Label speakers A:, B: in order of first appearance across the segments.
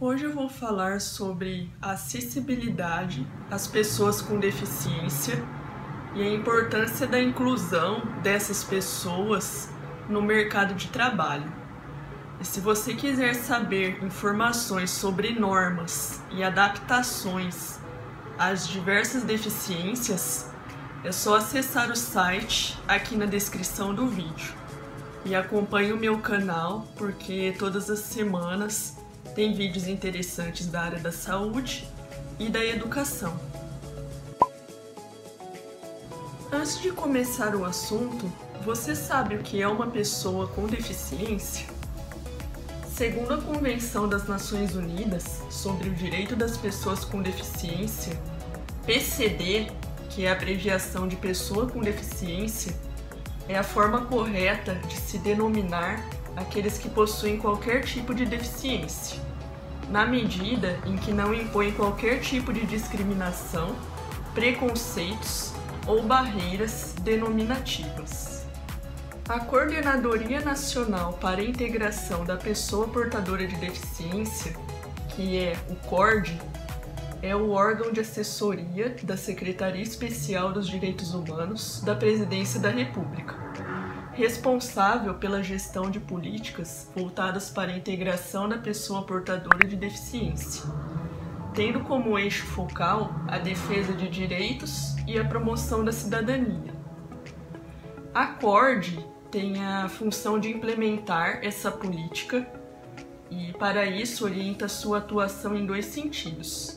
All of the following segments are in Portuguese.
A: Hoje eu vou falar sobre acessibilidade às pessoas com deficiência e a importância da inclusão dessas pessoas no mercado de trabalho. E se você quiser saber informações sobre normas e adaptações às diversas deficiências, é só acessar o site aqui na descrição do vídeo. E acompanhe o meu canal, porque todas as semanas tem vídeos interessantes da área da saúde e da educação. Antes de começar o assunto, você sabe o que é uma pessoa com deficiência? Segundo a Convenção das Nações Unidas sobre o Direito das Pessoas com Deficiência, PCD, que é a abreviação de Pessoa com Deficiência, é a forma correta de se denominar aqueles que possuem qualquer tipo de deficiência, na medida em que não impõe qualquer tipo de discriminação, preconceitos ou barreiras denominativas. A Coordenadoria Nacional para a Integração da Pessoa Portadora de Deficiência, que é o CORD, é o órgão de assessoria da Secretaria Especial dos Direitos Humanos da Presidência da República, responsável pela gestão de políticas voltadas para a integração da pessoa portadora de deficiência, tendo como eixo focal a defesa de direitos e a promoção da cidadania. A CORD tem a função de implementar essa política e, para isso, orienta sua atuação em dois sentidos.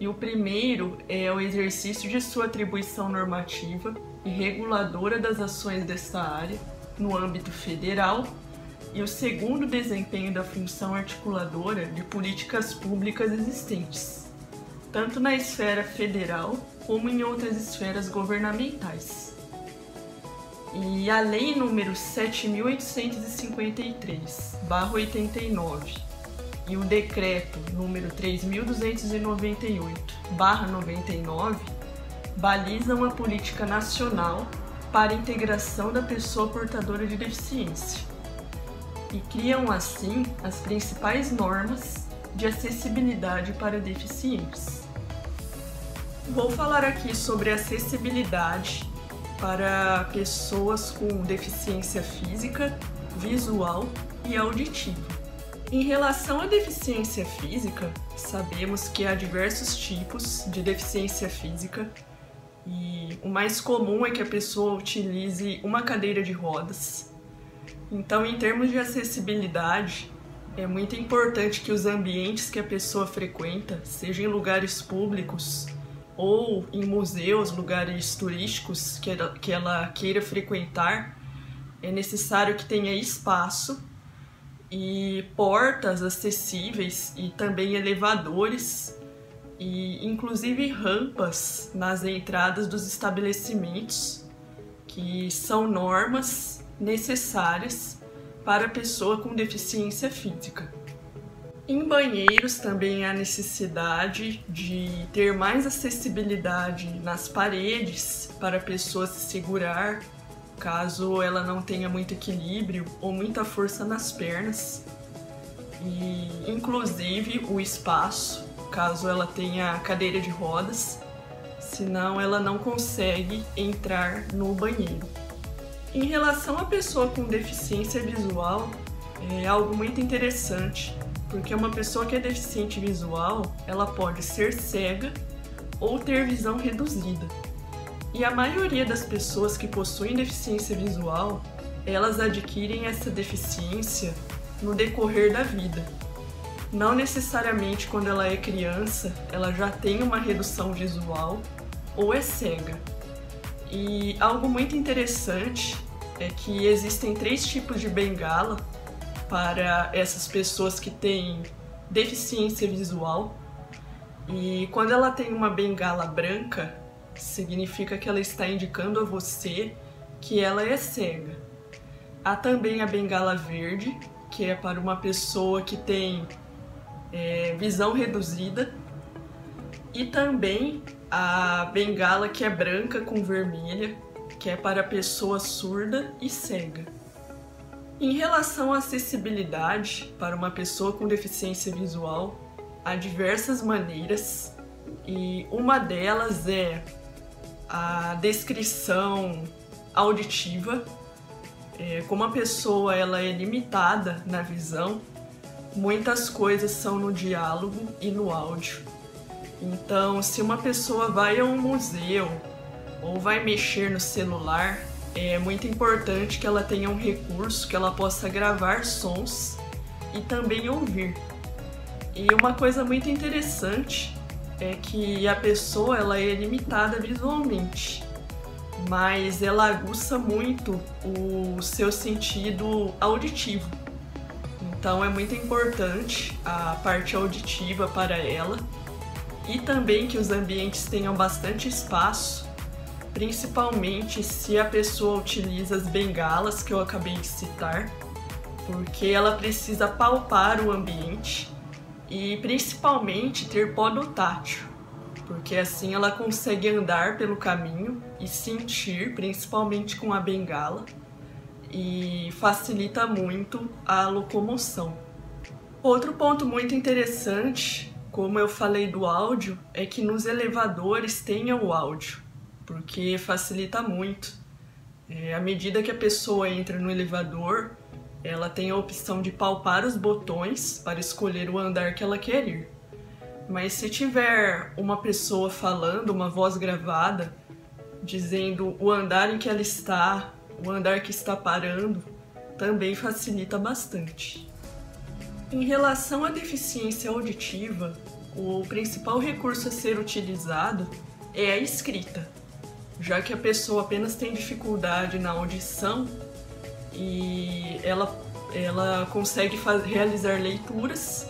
A: E o primeiro é o exercício de sua atribuição normativa e reguladora das ações desta área no âmbito federal, e o segundo, desempenho da função articuladora de políticas públicas existentes, tanto na esfera federal como em outras esferas governamentais. E a Lei nº 7.853/89 e o Decreto nº 3.298/99 balizam a política nacional para a integração da pessoa portadora de deficiência e criam, assim, as principais normas de acessibilidade para deficientes. Vou falar aqui sobre acessibilidade para pessoas com deficiência física, visual e auditiva. Em relação à deficiência física, sabemos que há diversos tipos de deficiência física e o mais comum é que a pessoa utilize uma cadeira de rodas. Então, em termos de acessibilidade, é muito importante que os ambientes que a pessoa frequenta, sejam em lugares públicos ou em museus, lugares turísticos que ela queira frequentar, é necessário que tenha espaço e portas acessíveis e também elevadores e inclusive rampas nas entradas dos estabelecimentos, que são normas necessárias para a pessoa com deficiência física. Em banheiros também há necessidade de ter mais acessibilidade nas paredes para a pessoa se segurar, caso ela não tenha muito equilíbrio ou muita força nas pernas, e inclusive o espaço, caso ela tenha cadeira de rodas, senão ela não consegue entrar no banheiro. Em relação à pessoa com deficiência visual, é algo muito interessante, porque uma pessoa que é deficiente visual, ela pode ser cega ou ter visão reduzida. E a maioria das pessoas que possuem deficiência visual, elas adquirem essa deficiência no decorrer da vida. Não necessariamente quando ela é criança, ela já tem uma redução visual ou é cega. E algo muito interessante é que existem 3 tipos de bengala para essas pessoas que têm deficiência visual. E quando ela tem uma bengala branca, significa que ela está indicando a você que ela é cega. Há também a bengala verde, que é para uma pessoa que tem visão reduzida, e também a bengala que é branca com vermelha, que é para a pessoa surda e cega. Em relação à acessibilidade para uma pessoa com deficiência visual, há diversas maneiras e uma delas é a descrição auditiva. Como a pessoa ela é limitada na visão, muitas coisas são no diálogo e no áudio. Então, se uma pessoa vai a um museu ou vai mexer no celular, é muito importante que ela tenha um recurso que ela possa gravar sons e também ouvir. E uma coisa muito interessante é que a pessoa ela é limitada visualmente, mas ela aguça muito o seu sentido auditivo. Então é muito importante a parte auditiva para ela e também que os ambientes tenham bastante espaço, principalmente se a pessoa utiliza as bengalas que eu acabei de citar, porque ela precisa palpar o ambiente e principalmente ter podotátil, porque assim ela consegue andar pelo caminho e sentir, principalmente com a bengala, e facilita muito a locomoção. Outro ponto muito interessante, como eu falei do áudio, é que nos elevadores tenha o áudio, porque facilita muito. À medida que a pessoa entra no elevador, ela tem a opção de palpar os botões para escolher o andar que ela quer ir. Mas se tiver uma pessoa falando, uma voz gravada, dizendo o andar em que ela está, o andar que está parando, também facilita bastante. Em relação à deficiência auditiva, o principal recurso a ser utilizado é a escrita, já que a pessoa apenas tem dificuldade na audição e ela consegue realizar leituras,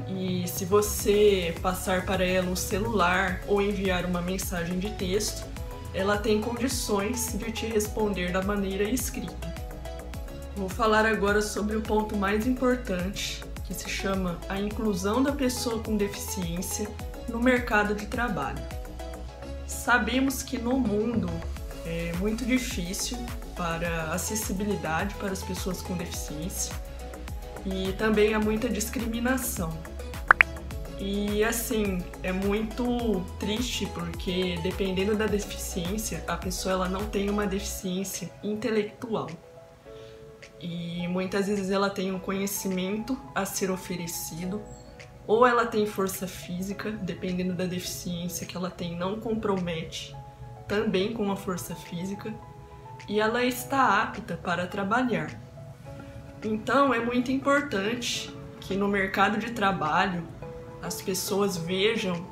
A: e se você passar para ela um celular ou enviar uma mensagem de texto, ela tem condições de te responder da maneira escrita. Vou falar agora sobre o ponto mais importante, que se chama a inclusão da pessoa com deficiência no mercado de trabalho. Sabemos que no mundo é muito difícil para a acessibilidade para as pessoas com deficiência e também há muita discriminação. E assim, é muito triste porque dependendo da deficiência, a pessoa ela não tem uma deficiência intelectual. E muitas vezes ela tem um conhecimento a ser oferecido, ou ela tem força física, dependendo da deficiência que ela tem, não compromete também com a força física, e ela está apta para trabalhar. Então é muito importante que no mercado de trabalho as pessoas vejam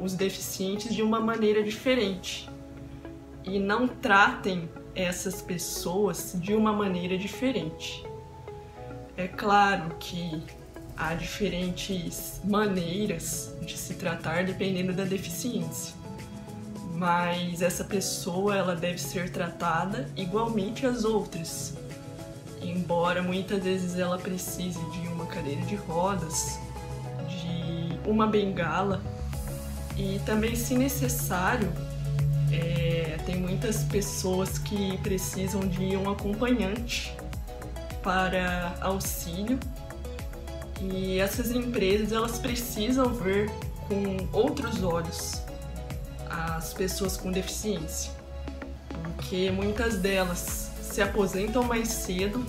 A: os deficientes de uma maneira diferente e não tratem essas pessoas de uma maneira diferente. É claro que há diferentes maneiras de se tratar dependendo da deficiência, mas essa pessoa ela deve ser tratada igualmente às outras, embora muitas vezes ela precise de uma cadeira de rodas, de uma bengala e também, se necessário, tem muitas pessoas que precisam de um acompanhante para auxílio, e essas empresas elas precisam ver com outros olhos as pessoas com deficiência, porque muitas delas se aposentam mais cedo,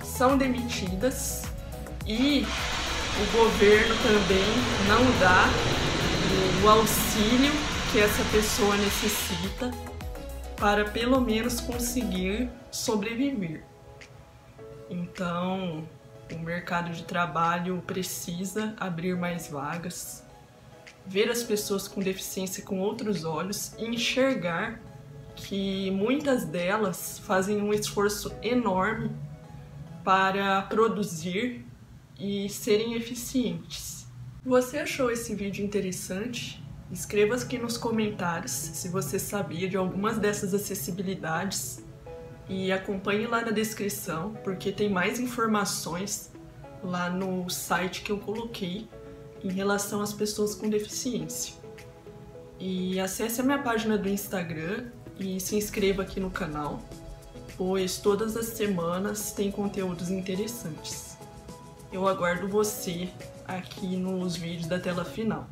A: são demitidas e o governo também não dá o auxílio que essa pessoa necessita para pelo menos conseguir sobreviver. Então, o mercado de trabalho precisa abrir mais vagas, ver as pessoas com deficiência com outros olhos e enxergar que muitas delas fazem um esforço enorme para produzir e serem eficientes. Você achou esse vídeo interessante? Escreva aqui nos comentários se você sabia de algumas dessas acessibilidades e acompanhe lá na descrição, porque tem mais informações lá no site que eu coloquei em relação às pessoas com deficiência. E acesse a minha página do Instagram e se inscreva aqui no canal, pois todas as semanas tem conteúdos interessantes. Eu aguardo você aqui nos vídeos da tela final.